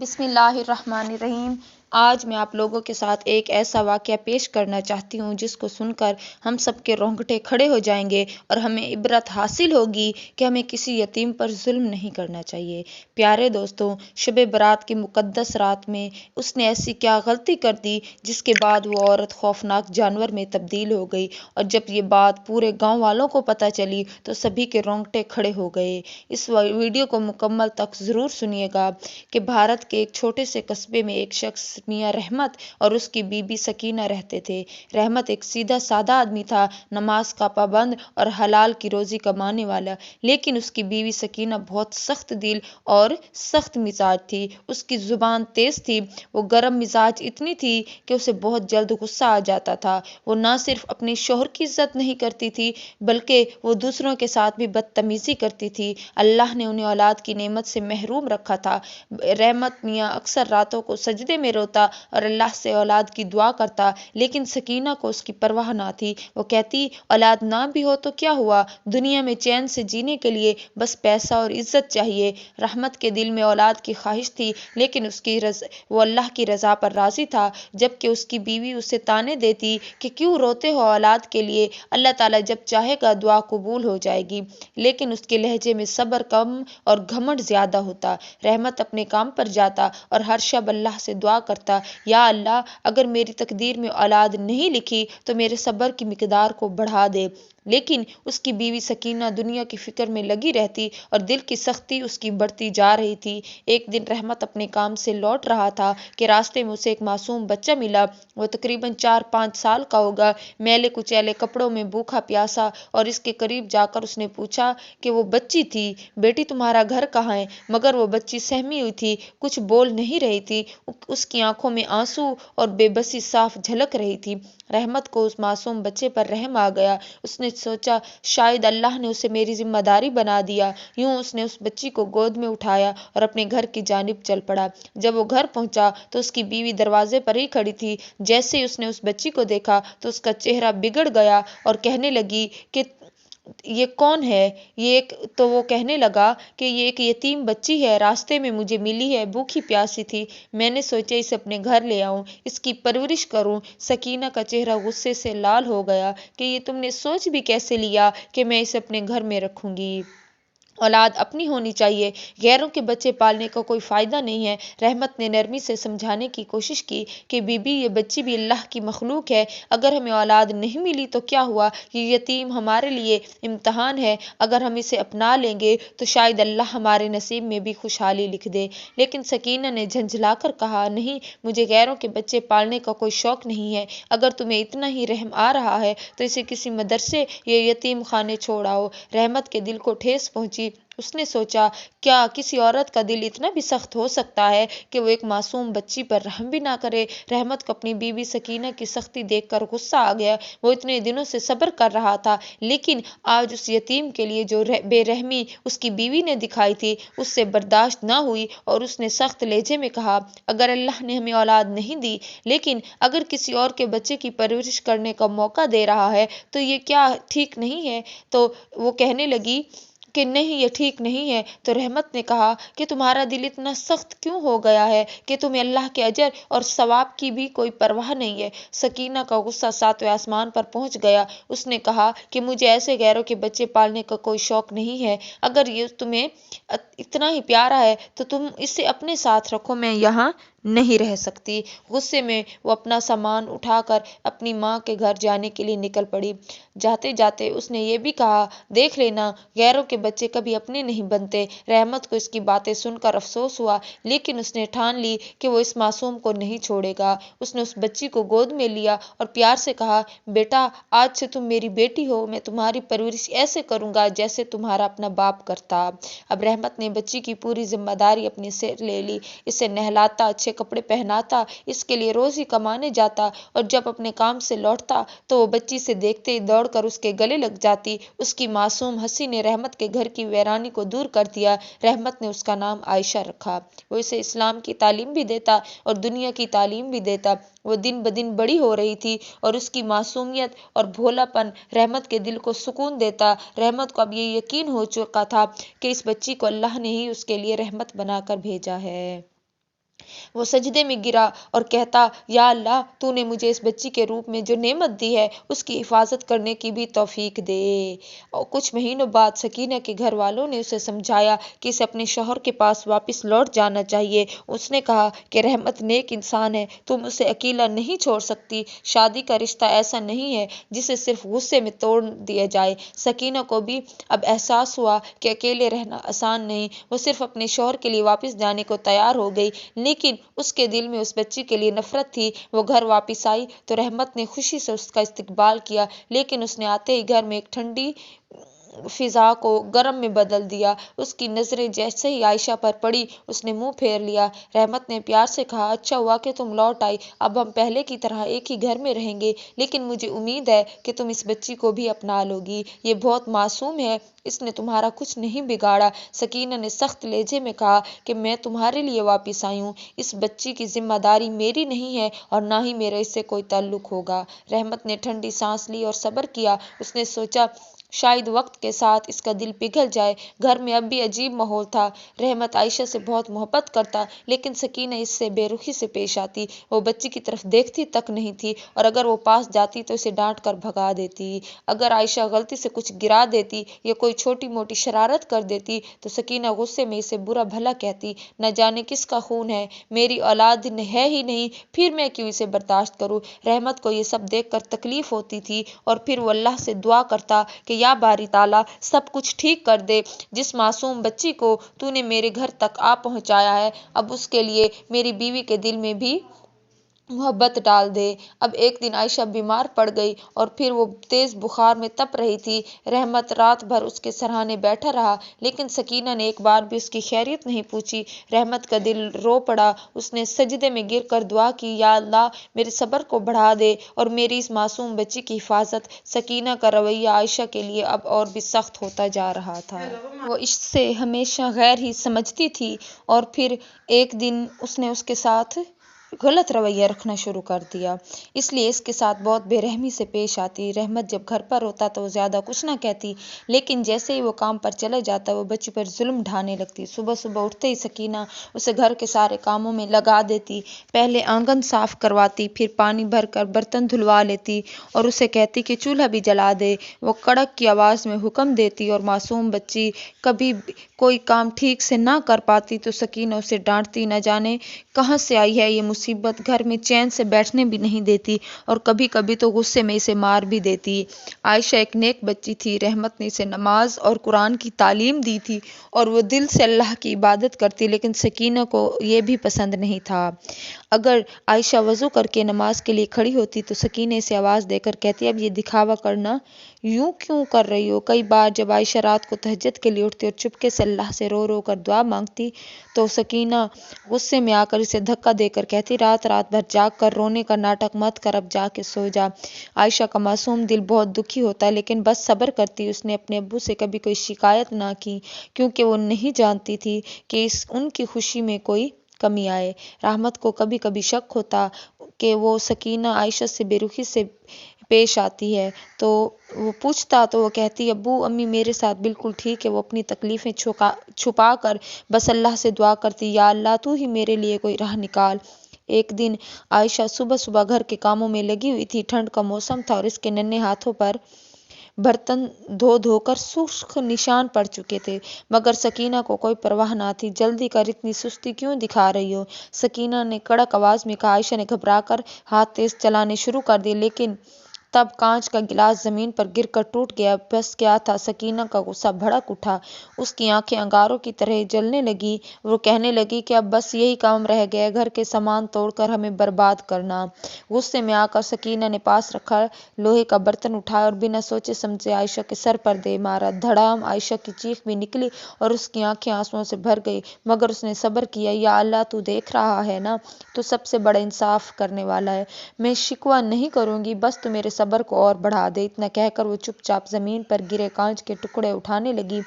بسم اللہ الرحمن الرحیم۔ آج میں آپ لوگوں کے ساتھ ایک ایسا واقعہ پیش کرنا چاہتی ہوں جس کو سن کر ہم سب کے رونگٹے کھڑے ہو جائیں گے اور ہمیں عبرت حاصل ہوگی کہ ہمیں کسی یتیم پر ظلم نہیں کرنا چاہیے۔ پیارے دوستوں، شب برات کی مقدس رات میں اس نے ایسی کیا غلطی کر دی جس کے بعد وہ عورت خوفناک جانور میں تبدیل ہو گئی، اور جب یہ بات پورے گاؤں والوں کو پتہ چلی تو سبھی کے رونگٹے کھڑے ہو گئے۔ اس ویڈیو کو مکمل تک ضرور سنیے گا کہ بھارت کے ایک چھوٹے سے قصبے میں ایک شخص میاں رحمت اور اس کی بیوی سکینہ رہتے تھے۔ رحمت ایک سیدھا سادہ آدمی تھا، نماز کا پابند اور حلال کی روزی کمانے والا، لیکن اس کی بیوی سکینہ بہت سخت دل اور سخت مزاج تھی۔ اس کی زبان تیز تھی، وہ گرم مزاج اتنی تھی کہ اسے بہت جلد غصہ آ جاتا تھا۔ وہ نہ صرف اپنے شوہر کی عزت نہیں کرتی تھی بلکہ وہ دوسروں کے ساتھ بھی بدتمیزی کرتی تھی۔ اللہ نے انہیں اولاد کی نعمت سے محروم رکھا تھا۔ رحمت میاں اکثر راتوں کو سجدے میں روتا اور اللہ سے اولاد کی دعا کرتا، لیکن سکینہ کو اس کی پرواہ نہ تھی۔ وہ کہتی، اولاد نہ بھی ہو تو کیا ہوا، دنیا میں چین سے جینے کے لیے بس پیسہ اور عزت چاہیے۔ رحمت کے دل میں اولاد کی خواہش تھی، لیکن وہ اللہ کی رضا پر راضی تھا۔ جبکہ اس کی بیوی اسے طعنے دیتی کہ کیوں روتے ہو اولاد کے لیے، اللہ تعالیٰ جب چاہے گا دعا قبول ہو جائے گی، لیکن اس کے لہجے میں صبر کم اور گھمنڈ زیادہ ہوتا۔ رحمت اپنے کام پر جاتا اور ہر شب اللہ سے دعا کرتا، یا اللہ، اگر میری تقدیر میں اولاد نہیں لکھی تو میرے صبر کی مقدار کو بڑھا دے۔ لیکن اس کی بیوی سکینہ دنیا کی فکر میں لگی رہتی اور دل کی سختی اس کی بڑھتی جا رہی تھی۔ ایک دن رحمت اپنے کام سے لوٹ رہا تھا کہ راستے میں اسے ایک معصوم بچہ ملا۔ وہ تقریباً 4-5 سال کا ہوگا، میلے کچیلے کپڑوں میں بھوکا پیاسا، اور اس کے قریب جا کر اس نے پوچھا کہ وہ بچی تھی، بیٹی تمہارا گھر کہاں ہے؟ مگر وہ بچی سہمی ہوئی تھی، کچھ بول نہیں رہی تھی۔ اس کی آنکھوں میں آنسو اور بے بسی صاف جھلک رہی تھی۔ رحمت کو اس معصوم بچے پر رحم آ گیا۔ اس نے سوچا، شاید اللہ نے اسے میری ذمہ داری بنا دیا۔ یوں اس نے اس بچی کو گود میں اٹھایا اور اپنے گھر کی جانب چل پڑا۔ جب وہ گھر پہنچا تو اس کی بیوی دروازے پر ہی کھڑی تھی۔ جیسے ہی اس نے اس بچی کو دیکھا تو اس کا چہرہ بگڑ گیا اور کہنے لگی کہ یہ کون ہے؟ وہ کہنے لگا کہ یہ ایک یتیم بچی ہے، راستے میں مجھے ملی ہے، بھوکی پیاسی تھی، میں نے سوچا اسے اپنے گھر لے آؤں، اس کی پرورش کروں۔ سکینہ کا چہرہ غصے سے لال ہو گیا کہ یہ تم نے سوچ بھی کیسے لیا کہ میں اسے اپنے گھر میں رکھوں گی؟ اولاد اپنی ہونی چاہیے، غیروں کے بچے پالنے کا کوئی فائدہ نہیں ہے۔ رحمت نے نرمی سے سمجھانے کی کوشش کی کہ بی بی، یہ بچی بھی اللہ کی مخلوق ہے، اگر ہمیں اولاد نہیں ملی تو کیا ہوا، یہ یتیم ہمارے لیے امتحان ہے، اگر ہم اسے اپنا لیں گے تو شاید اللہ ہمارے نصیب میں بھی خوشحالی لکھ دے۔ لیکن سکینہ نے جھنجھلا کر کہا، نہیں، مجھے غیروں کے بچے پالنے کا کوئی شوق نہیں ہے، اگر تمہیں اتنا ہی رحم آ رہا ہے تو اسے کسی مدرسے یا یتیم خانے چھوڑ آؤ۔ رحمت کے دل کو ٹھیس پہنچی۔ اس نے سوچا، کیا کسی عورت کا دل اتنا بھی سخت ہو سکتا ہے کہ وہ ایک معصوم بچی پر رحم بھی نہ کرے؟ رحمت کو اپنی بیوی سکینہ کی سختی دیکھ کر غصہ آ گیا۔ وہ اتنے دنوں سے صبر کر رہا تھا، لیکن آج اس یتیم کے لیے جو بے رحمی اس کی بیوی نے دکھائی تھی اس سے برداشت نہ ہوئی، اور اس نے سخت لہجے میں کہا، اگر اللہ نے ہمیں اولاد نہیں دی لیکن اگر کسی اور کے بچے کی پرورش کرنے کا موقع دے رہا ہے تو یہ کیا ٹھیک نہیں ہے؟ تو وہ کہنے لگی کہ نہیں، یہ ٹھیک نہیں ہے۔ تو رحمت نے کہا کہ تمہارا دل اتنا سخت کیوں ہو گیا ہے کہ تمہیں اللہ کے اجر اور ثواب کی بھی کوئی پرواہ نہیں ہے؟ سکینہ کا غصہ ساتویں آسمان پر پہنچ گیا۔ اس نے کہا کہ مجھے ایسے غیروں کے بچے پالنے کا کوئی شوق نہیں ہے، اگر یہ تمہیں اتنا ہی پیارا ہے تو تم اسے اپنے ساتھ رکھو، میں یہاں نہیں رہ سکتی۔ غصے میں وہ اپنا سامان اٹھا کر اپنی ماں کے گھر جانے کے لیے نکل پڑی۔ جاتے جاتے اس نے یہ بھی کہا، دیکھ لینا، غیروں کے بچے کبھی اپنے نہیں بنتے۔ رحمت کو اس کی باتیں سن کر افسوس ہوا، لیکن اس نے ٹھان لی کہ وہ اس معصوم کو نہیں چھوڑے گا۔ اس نے اس بچی کو گود میں لیا اور پیار سے کہا، بیٹا، آج سے تم میری بیٹی ہو، میں تمہاری پرورش ایسے کروں گا جیسے تمہارا اپنا باپ کرتا۔ اب رحمت نے بچی کی پوری ذمہ داری اپنے سر لے لی، اسے نہلاتا، اچھے کپڑے پہناتا، اس کے لیے روزی کمانے جاتا، اور جب اپنے کام سے لوٹتا تو وہ بچی سے دیکھتے ہی دوڑ کر اس کے گلے لگ جاتی۔ اس کی معصوم ہنسی نے رحمت کے گھر کی ویرانی کو دور کر دیا۔ رحمت نے اس کا نام عائشہ رکھا۔ وہ اسے اسلام کی تعلیم بھی دیتا اور دنیا کی تعلیم بھی دیتا۔ وہ دن بدن بڑی ہو رہی تھی اور اس کی معصومیت اور بھولا پن رحمت کے دل کو سکون دیتا۔ رحمت کو اب یہ یقین ہو چکا تھا کہ اس بچی کو اللہ نے ہی اس کے لیے رحمت بنا کر بھیجا ہے۔ وہ سجدے میں گرا اور کہتا، یا اللہ، تو نے مجھے اس بچی کے روپ میں جو نعمت دی ہے اس کی حفاظت کرنے کی بھی توفیق دے۔ اور کچھ مہینوں بعد سکینہ کے گھر والوں نے اسے سمجھایا کہ اسے اپنے شوہر کے پاس واپس لوٹ جانا چاہیے۔ اس نے کہا کہ رحمت نیک انسان ہے، تم اسے اکیلا نہیں چھوڑ سکتی۔ شادی کا رشتہ ایسا نہیں ہے جسے صرف غصے میں توڑ دیا جائے۔ سکینہ کو بھی اب احساس ہوا کہ اکیلے رہنا آسان نہیں۔ وہ صرف اپنے شوہر کے لیے واپس جانے کو تیار ہو گئی، لیکن اس کے دل میں اس بچی کے لیے نفرت تھی۔ وہ گھر واپس آئی تو رحمت نے خوشی سے اس کا استقبال کیا، لیکن اس نے آتے ہی گھر میں ایک ٹھنڈی فضا کو گرم میں بدل دیا۔ اس کی نظریں جیسے ہی عائشہ پر پڑی اس نے منہ پھیر لیا۔ رحمت نے پیار سے کہا، اچھا ہوا کہ تم لوٹ آئی، اب ہم پہلے کی طرح ایک ہی گھر میں رہیں گے، لیکن مجھے امید ہے کہ تم اس بچی کو بھی اپنا لوگی، یہ بہت معصوم ہے، اس نے تمہارا کچھ نہیں بگاڑا۔ سکینہ نے سخت لہجے میں کہا کہ میں تمہارے لیے واپس آئی ہوں، اس بچی کی ذمہ داری میری نہیں ہے اور نہ ہی میرا اس سے کوئی تعلق ہوگا۔ رحمت نے ٹھنڈی سانس لی اور صبر کیا۔ اس نے سوچا شاید وقت کے ساتھ اس کا دل پگھل جائے۔ گھر میں اب بھی عجیب ماحول تھا۔ رحمت عائشہ سے بہت محبت کرتا، لیکن سکینہ اس سے بے رخی سے پیش آتی۔ وہ بچی کی طرف دیکھتی تک نہیں تھی، اور اگر وہ پاس جاتی تو اسے ڈانٹ کر بھگا دیتی۔ اگر عائشہ غلطی سے کچھ گرا دیتی یا کوئی چھوٹی موٹی شرارت کر دیتی تو سکینہ غصے میں اسے برا بھلا کہتی، نہ جانے کس کا خون ہے، میری اولاد ہے ہی نہیں، پھر میں کیوں اسے برداشت کروں۔ رحمت کو یہ سب دیکھ کر تکلیف ہوتی تھی، اور پھر وہ اللہ سے دعا کرتا کہ یا باری تعالیٰ سب کچھ ٹھیک کر دے، جس معصوم بچی کو تو نے میرے گھر تک آ پہنچایا ہے، اب اس کے لیے میری بیوی کے دل میں بھی محبت ڈال دے۔ اب ایک دن عائشہ بیمار پڑ گئی اور پھر وہ تیز بخار میں تپ رہی تھی۔ رحمت رات بھر اس کے سرہانے بیٹھا رہا، لیکن سکینہ نے ایک بار بھی اس کی خیریت نہیں پوچھی۔ رحمت کا دل رو پڑا۔ اس نے سجدے میں گر کر دعا کی، یا اللہ، میرے صبر کو بڑھا دے اور میری اس معصوم بچی کی حفاظت۔ سکینہ کا رویہ عائشہ کے لیے اب اور بھی سخت ہوتا جا رہا تھا۔ وہ اس سے ہمیشہ غیر ہی سمجھتی تھی، اور پھر ایک دن اس نے اس کے ساتھ غلط رویہ رکھنا شروع کر دیا، اس لیے اس کے ساتھ بہت بے رحمی سے پیش آتی۔ رحمت جب گھر پر ہوتا تو وہ زیادہ کچھ نہ کہتی، لیکن جیسے ہی وہ کام پر چلا جاتا وہ بچی پر ظلم ڈھانے لگتی۔ صبح صبح اٹھتے ہی سکینہ اسے گھر کے سارے کاموں میں لگا دیتی، پہلے آنگن صاف کرواتی، پھر پانی بھر کر برتن دھلوا لیتی اور اسے کہتی کہ چولہا بھی جلا دے۔ وہ کڑک کی آواز میں حکم دیتی، اور معصوم بچی کبھی کوئی کام ٹھیک سے نہ کر پاتی تو سکینہ اسے ڈانٹتی، نہ جانے کہاں سے آئی ہے یہ مصیبت، گھر میں چین سے بیٹھنے بھی نہیں دیتی، اور کبھی کبھی تو غصے میں اسے مار بھی دیتی۔ عائشہ ایک نیک بچی تھی۔ رحمت نے اسے نماز اور قرآن کی تعلیم دی تھی اور وہ دل سے اللہ کی عبادت کرتی، لیکن سکینہ کو یہ بھی پسند نہیں تھا۔ اگر عائشہ وضو کر کے نماز کے لیے کھڑی ہوتی تو سکینہ اسے آواز دے کر کہتی، اب یہ دکھاوا کرنا یوں کیوں کر رہی ہو۔ کئی بار جب عائشہ رات کو تہجد کے لیے اٹھتی اور چپکے سے اللہ سے رو رو کر دعا مانگتی تو سکینہ غصے میں آ کر اسے دھکا دے کر کہتی، رات رات بھر جاگ کر رونے کا ناٹک مت کر، اب جا کے سو جا۔ عائشہ کا معصوم دل بہت دکھی ہوتا، لیکن بس صبر کرتی۔ اس نے اپنے ابو سے کبھی کوئی شکایت نہ کی، کیونکہ وہ نہیں جانتی تھی کہ ان کی خوشی میں کوئی کمی آئے۔ رحمت کو کبھی کبھی شک ہوتا کہ وہ سکینہ عائشہ سے بے رخی سے پیش آتی ہے، تو وہ پوچھتا تو وہ کہتی، ابو امی میرے ساتھ بالکل ٹھیک ہے۔ وہ اپنی تکلیفیں چھپا کر بس اللہ سے دعا کرتی، یا اللہ، تو ہی میرے لیے کوئی راہ نکال۔ ایک دن عائشہ صبح صبح گھر کے کاموں میں لگی ہوئی تھی۔ ٹھنڈ کا موسم تھا اور اس کے ننھے ہاتھوں پر برتن دھو دھو کر سرخ نشان پڑ چکے تھے، مگر سکینہ کو کوئی پرواہ نہ تھی۔ جلدی کر، اتنی سستی کیوں دکھا رہی ہو؟ سکینہ نے کڑک آواز میں کہا۔ عائشہ نے گھبرا کر ہاتھ تیز چلانے شروع کر دیے، لیکن تب کانچ کا گلاس زمین پر گر کر ٹوٹ گیا۔ بس کیا تھا، سکینہ کا غصہ بھڑک اٹھا، اس کی آنکھیں انگاروں کی طرح جلنے لگیں۔ وہ کہنے لگی کہ اب بس یہی کام رہ گیا ہے، گھر کے سامان توڑ کر ہمیں برباد کرنا۔ غصے میں آ کر سکینہ نے پاس رکھا لوہے کا برتن اٹھایا اور بنا سوچے سمجھے عائشہ کے سر پر دے مارا۔ دھڑام! عائشہ کی چیخ بھی نکلی اور اس کی آنکھیں آنسوؤں سے بھر گئی، مگر اس نے صبر کیا۔ یا اللہ، تو دیکھ رہا ہے نا، تو سب سے بڑا انصاف کرنے والا ہے، میں شکوہ نہیں کروں گی، بس تو میرے صبر کو اور بڑھا دے۔ اتنا کہہ کر وہ چپ چاپ زمین پر گرے کانچ کے ٹکڑے اٹھانے لگی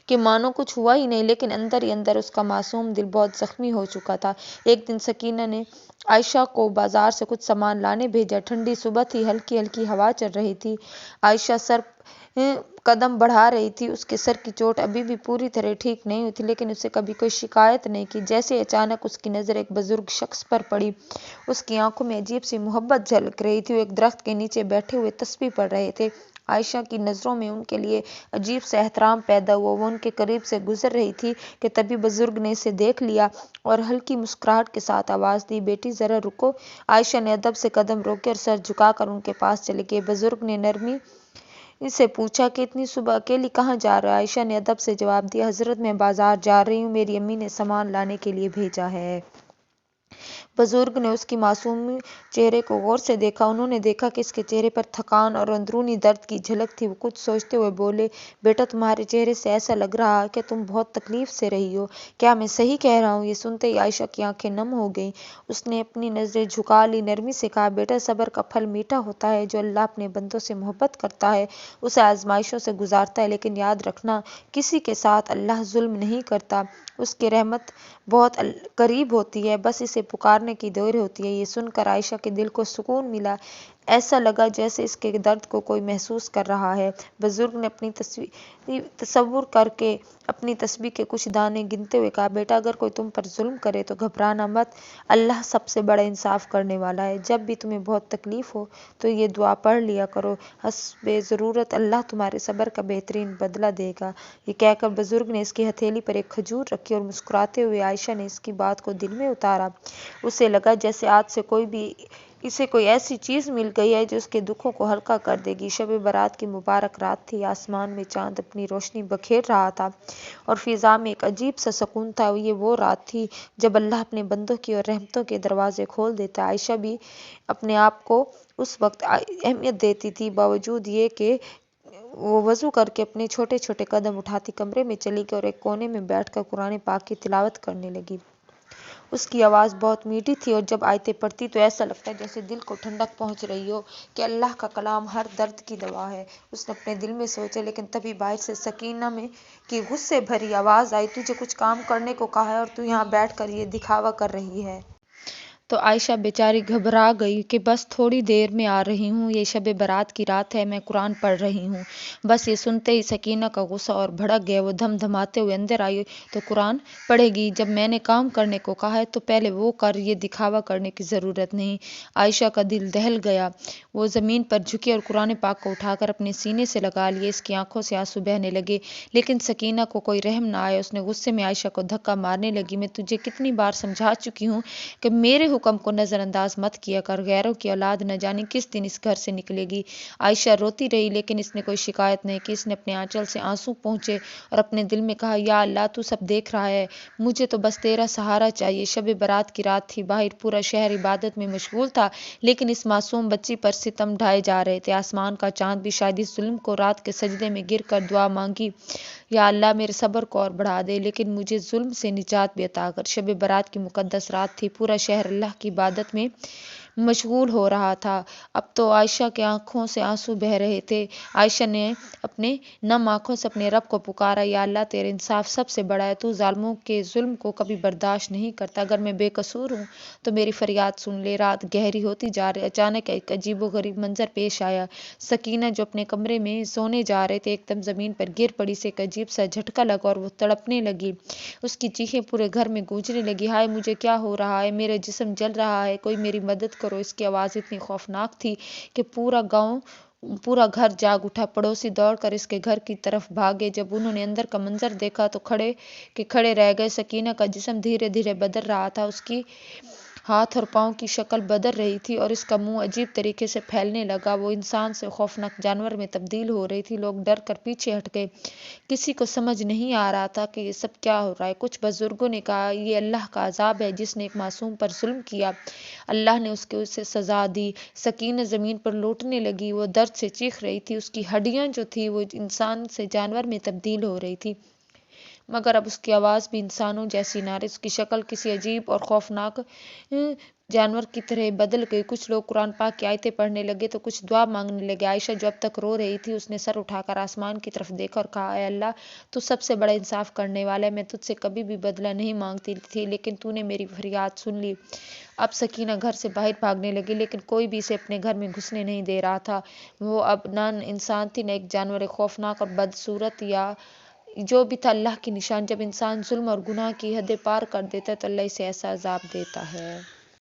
کہ مانو کچھ ہوا ہی نہیں، لیکن اندر ہی اندر اس کا معصوم دل بہت زخمی ہو چکا تھا۔ ایک دن سکینہ نے عائشہ کو بازار سے کچھ سامان لانے بھیجا۔ ٹھنڈی صبح تھی، ہلکی ہلکی ہوا چل رہی تھی۔ عائشہ سر قدم بڑھا رہی تھی۔ اس کے سر کی چوٹ ابھی بھی پوری طرح ٹھیک نہیں ہوئی تھی، لیکن اسے کبھی کوئی شکایت نہیں کی۔ جیسے اچانک اس کی نظر ایک بزرگ شخص پر پڑی۔ اس کی آنکھوں میں عجیب سی محبت جھلک رہی تھی۔ وہ ایک درخت کے نیچے بیٹھے ہوئے تسبیح پڑھ رہے تھے۔ عائشہ کی نظروں میں ان کے لیے عجیب سا احترام پیدا ہوا۔ وہ ان کے قریب سے گزر رہی تھی کہ تبھی بزرگ نے اسے دیکھ لیا اور ہلکی مسکراہٹ کے ساتھ آواز دی، "بیٹی ذرا رکو۔" عائشہ نے ادب سے قدم روکے اور سر جھکا کر ان کے پاس چلی گئی۔ بزرگ نے نرمی سے پوچھا کہ اتنی صبح اکیلی کہاں جا رہے ہو؟ عائشہ نے ادب سے جواب دیا، "حضرت میں بازار جا رہی ہوں، میری امی نے سامان لانے کے لیے بھیجا ہے۔" بزرگ نے اس کی معصوم چہرے کو غور سے دیکھا۔ انہوں نے دیکھا کہ اس کے چہرے پر تھکان اور اندرونی درد کی جھلک تھی۔ وہ کچھ سوچتے ہوئے بولے، "بیٹا تمہارے چہرے سے ایسا لگ رہا ہے کہ تم بہت تکلیف سے رہی ہو، کیا میں صحیح کہہ رہا ہوں؟" یہ سنتے ہی عائشہ کی آنکھیں نم ہو گئیں۔ اس نے اپنی نظریں جھکا لی، نرمی سے کہا، "بیٹا صبر کا پھل میٹھا ہوتا ہے۔ جو اللہ اپنے بندوں سے محبت کرتا ہے اسے آزمائشوں سے گزارتا ہے، لیکن یاد رکھنا کسی کے ساتھ اللہ ظلم نہیں کرتا۔ اس کی رحمت بہت قریب ہوتی ہے، بس اسے پکارنے کی دیر ہوتی ہے۔" یہ سن کر عائشہ کے دل کو سکون ملا۔ ایسا لگا جیسے اس کے درد کو کوئی محسوس کر رہا ہے۔ بزرگ نے اپنی تصور کر کے اپنی تسبیح کے کچھ دانے گنتے ہوئے کہا، "بیٹا اگر کوئی تم پر ظلم کرے تو گھبرانا مت، اللہ سب سے بڑا انصاف کرنے والا ہے۔ جب بھی تمہیں بہت تکلیف ہو تو یہ دعا پڑھ لیا کرو، حسب ضرورت اللہ تمہارے صبر کا بہترین بدلہ دے گا۔" یہ کہہ کر بزرگ نے اس کی ہتھیلی پر ایک کھجور رکھی اور مسکراتے ہوئے عائشہ نے اس کی بات کو دل میں اتارا۔ اسے لگا جیسے آج سے اسے کوئی ایسی چیز مل گئی ہے جو اس کے دکھوں کو ہلکا کر دے گی۔ شب برات کی مبارک رات تھی۔ آسمان میں چاند اپنی روشنی بکھیر رہا تھا اور فضا میں ایک عجیب سا سکون تھا۔ یہ وہ رات تھی جب اللہ اپنے بندوں کی اور رحمتوں کے دروازے کھول دیتا ہے۔ عائشہ بھی اپنے آپ کو اس وقت اہمیت دیتی تھی، باوجود یہ کہ وہ وضو کر کے اپنے چھوٹے چھوٹے قدم اٹھاتی کمرے میں چلی گئی اور ایک کونے میں بیٹھ کر قرآن پاک کی تلاوت کرنے لگی۔ اس کی آواز بہت میٹھی تھی اور جب آیتیں پڑھتی تو ایسا لگتا جیسے دل کو ٹھنڈک پہنچ رہی ہو، کہ اللہ کا کلام ہر درد کی دوا ہے۔ اس نے اپنے دل میں سوچا، لیکن تبھی باہر سے سکینہ کی غصے بھری آواز آئی، "تجھے کچھ کام کرنے کو کہا ہے اور تو یہاں بیٹھ کر یہ دکھاوا کر رہی ہے۔" تو عائشہ بیچاری گھبرا گئی کہ بس تھوڑی دیر میں آ رہی ہوں، یہ شب برات کی رات ہے، میں قرآن پڑھ رہی ہوں۔ بس یہ سنتے ہی سکینہ کا غصہ اور بھڑک گیا۔ وہ دھم دھماتے ہوئے اندر آئی، "تو قرآن پڑھے گی؟ جب میں نے کام کرنے کو کہا ہے تو پہلے وہ کر، یہ دکھاوا کرنے کی ضرورت نہیں۔" عائشہ کا دل دہل گیا۔ وہ زمین پر جھکی اور قرآن پاک کو اٹھا کر اپنے سینے سے لگا لیا۔ اس کی آنکھوں سے آنسو بہنے لگے، لیکن سکینہ کو کوئی رحم نہ آیا۔ اس نے غصے میں عائشہ کو دھکا مارنے لگی، "میں تجھے کتنی بار سمجھا چکی ہوں کہ میرے حکم کو نظر انداز مت کیا کر، غیروں کی اولاد نہ جانے کس دن اس گھر سے نکلے گی۔" عائشہ روتی رہی، لیکن اس نے کوئی شکایت نہیں کی۔ اس نے اپنے آنچل سے آنسو پونچھے اور اپنے دل میں کہا، "یا اللہ تو سب دیکھ رہا ہے، مجھے تو بس تیرا سہارا چاہیے۔" شب برات کی رات تھی۔ باہر پورا شہر عبادت میں مشغول تھا، لیکن اس معصوم بچی پر ستم ڈھائے جا رہے تھے۔ آسمان کا چاند بھی شاید اس ظلم کو رات کے سجدے میں گر کر دعا مانگی، "یا اللہ میرے صبر کو اور بڑھا دے، لیکن مجھے ظلم سے نجات بھی عطا کر۔" شب برات کی مقدس رات تھی۔ پورا شہر اللہ کی عبادت میں مشغول ہو رہا تھا۔ اب تو عائشہ کی آنکھوں سے آنسو بہہ رہے تھے۔ عائشہ نے اپنے نم آنکھوں سے اپنے رب کو پکارا، "یا اللہ تیرا انصاف سب سے بڑا ہے، تو ظالموں کے ظلم کو کبھی برداشت نہیں کرتا۔ اگر میں بے قصور ہوں تو میری فریاد سن لے۔" رات گہری ہوتی جا رہی، اچانک ایک عجیب و غریب منظر پیش آیا۔ سکینہ جو اپنے کمرے میں سونے جا رہے تھے، ایک دم زمین پر گر پڑی۔ اسے ایک عجیب سا جھٹکا لگا اور وہ تڑپنے لگی۔ اس کی چیخیں پورے گھر میں گونجنے لگیں، "ہائے مجھے کیا ہو رہا ہے، میرا جسم جل رہا ہے، کوئی میری مدد کرو۔" اس کی آواز اتنی خوفناک تھی کہ پورا گھر جاگ اٹھا۔ پڑوسی دوڑ کر اس کے گھر کی طرف بھاگے۔ جب انہوں نے اندر کا منظر دیکھا تو کھڑے رہ گئے۔ سکینہ کا جسم دھیرے دھیرے بدل رہا تھا، اس کی ہاتھ اور پاؤں کی شکل بدل رہی تھی اور اس کا منہ عجیب طریقے سے پھیلنے لگا۔ وہ انسان سے خوفناک جانور میں تبدیل ہو رہی تھی۔ لوگ ڈر کر پیچھے ہٹ گئے۔ کسی کو سمجھ نہیں آ رہا تھا کہ یہ سب کیا ہو رہا ہے۔ کچھ بزرگوں نے کہا، "یہ اللہ کا عذاب ہے، جس نے ایک معصوم پر ظلم کیا، اللہ نے اسے سزا دی۔" سکینہ زمین پر لوٹنے لگی، وہ درد سے چیخ رہی تھی۔ اس کی ہڈیاں جو تھیں وہ انسان سے جانور میں تبدیل ہو رہی تھی۔ مگر اب اس کی آواز بھی انسانوں جیسی نہ رہی، اس کی شکل کسی عجیب اور خوفناک جانور کی طرح بدل گئی۔ کچھ لوگ قرآن پاک کی آیتیں پڑھنے لگے تو کچھ دعا مانگنے لگے۔ عائشہ جو اب تک رو رہی تھی، اس نے سر اٹھا کر آسمان کی طرف دیکھا اور کہا، اے اللہ، تو سب سے بڑا انصاف کرنے والا ہے، میں تجھ سے کبھی بھی بدلہ نہیں مانگتی تھی، لیکن تو نے میری فریاد سن لی۔ اب سکینہ گھر سے باہر بھاگنے لگی، لیکن کوئی بھی اسے اپنے گھر میں گھسنے نہیں دے رہا تھا۔ وہ اب نہ انسان تھی نہ ایک جانور، ایک خوفناک اور بدصورت یا جو بھی تھا اللہ کی نشان۔ جب انسان ظلم اور گناہ کی حدیں پار کر دیتا ہے تو اللہ اسے ایسا عذاب دیتا ہے۔